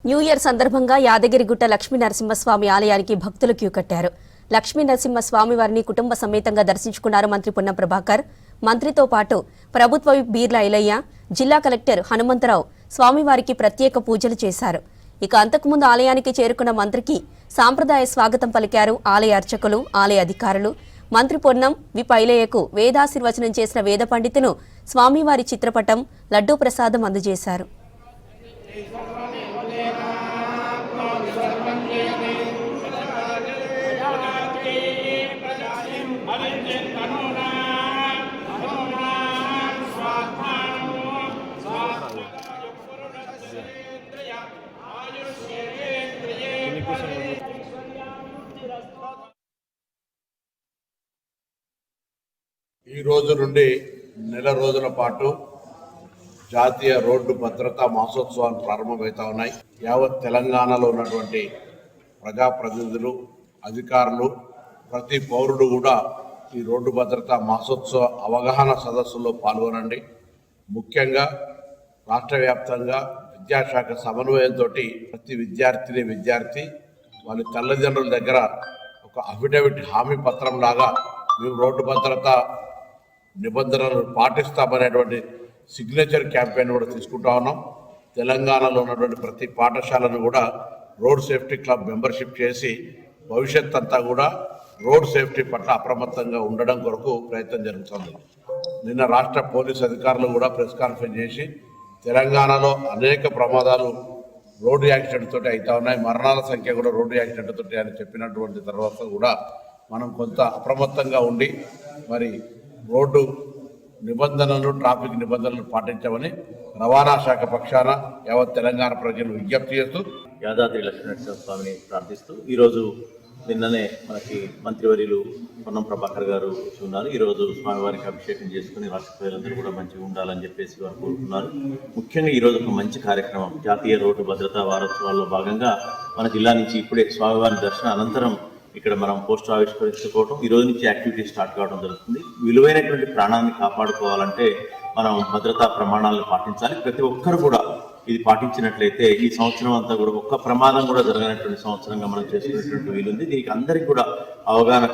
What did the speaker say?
New year సందర్భంగా యాదగిరిగుట్ట లక్ష్మీ నరసింహస్వామి ఆలయానికి భక్తులు క్యూ కట్టారు. లక్ష్మీ నరసింహస్వామి వారిని కుటుంబ సమేతంగా దర్శించుకున్నారు మంత్రి పొన్నం ప్రభాకర్. మంత్రితో పాటు ప్రభుత్వ విప్ బీర్ల ఐలయ్య, జిల్లా కలెక్టర్ హనుమంతరావు స్వామివారికి ప్రత్యేక పూజలు చేశారు. ఇక అంతకుముందు ఆలయానికి చేరుకున్న మంత్రికి సాంప్రదాయ స్వాగతం పలికారు ఆలయ అర్చకులు, ఆలయ అధికారులు. మంత్రి పొన్నం విప్ ఐలయ్యకు వేదాశీర్వచనం చేసిన వేద పండితును స్వామివారి చిత్రపటం, లడ్డూ ప్రసాదం అందజేశారు. ఈ రోజు నుండి నెల రోజుల పాటు జాతీయ రోడ్డు భద్రతా మాసోత్సవాలు ప్రారంభమవుతా ఉన్నాయి. యావత్ తెలంగాణలో ఉన్నటువంటి ప్రజాప్రతినిధులు, అధికారులు, ప్రతి పౌరుడు కూడా ఈ రోడ్డు భద్రతా మాసోత్సవ అవగాహన సదస్సులో పాల్గొనండి. ముఖ్యంగా రాష్ట్ర వ్యాప్తంగా విద్యాశాఖ సమన్వయంతో ప్రతి విద్యార్థి వాళ్ళ తల్లిదండ్రుల దగ్గర ఒక అఫిడవిట్ హామీ పత్రం లాగా మేము రోడ్డు భద్రత నిబంధనలు పాటిస్తామనేటువంటి సిగ్నేచర్ క్యాంపెయిన్ కూడా తీసుకుంటా ఉన్నాం. తెలంగాణలో ఉన్నటువంటి ప్రతి పాఠశాలను కూడా రోడ్ సేఫ్టీ క్లబ్ మెంబర్షిప్ చేసి భవిష్యత్ అంతా కూడా రోడ్ సేఫ్టీ పట్ల అప్రమత్తంగా ఉండడం కొరకు ప్రయత్నం జరుగుతుంది. నిన్న రాష్ట్ర పోలీస్ అధికారులు కూడా ప్రెస్ కాన్ఫరెన్స్ చేసి తెలంగాణలో అనేక ప్రమాదాలు రోడ్డు యాక్సిడెంట్ తోటి అవుతా ఉన్నాయి, మరణాల సంఖ్య కూడా రోడ్డు యాక్సిడెంట్ తోటి అని చెప్పినటువంటి తర్వాత కూడా మనం కొంత అప్రమత్తంగా ఉండి మరి రోడ్డు నిబంధనలు, ట్రాఫిక్ నిబంధనలు పాటించమని రవాణా శాఖ పక్షాన యావత్ తెలంగాణ ప్రజలు విజ్ఞప్తి చేస్తూ యాదాద్రి లక్ష్మీనరసింహస్వామిని ప్రార్థిస్తూ ఈరోజు నిన్ననే మనకి మంత్రివర్యులు పొన్నం ప్రభాకర్ గారు ఉన్నారు. ఈరోజు స్వామివారికి అభిషేకం చేసుకుని రాష్ట్ర ప్రజలందరూ కూడా మంచిగా ఉండాలని చెప్పేసి వారు కోరుతున్నారు. ముఖ్యంగా ఈరోజు ఒక మంచి కార్యక్రమం, జాతీయ రోడ్డు భద్రతా వారోత్సవాల్లో భాగంగా మన జిల్లా నుంచి ఇప్పుడే స్వామివారి దర్శన అనంతరం ఇక్కడ మనం పోస్టర్ ఆవిష్కరించుకోవడం, ఈ రోజు నుంచి యాక్టివిటీ స్టార్ట్ కావడం జరుగుతుంది. విలువైనటువంటి ప్రాణాన్ని కాపాడుకోవాలంటే మనం భద్రతా ప్రమాణాలను పాటించాలి. ప్రతి ఒక్కరు కూడా ఇది పాటించినట్లయితే ఈ సంవత్సరం అంతా కూడా ఒక్క ప్రమాదం కూడా జరగనటువంటి సంవత్సరంగా మనం చేసుకునేటువంటి వీలుంది. దీనికి అందరికీ కూడా అవగాహన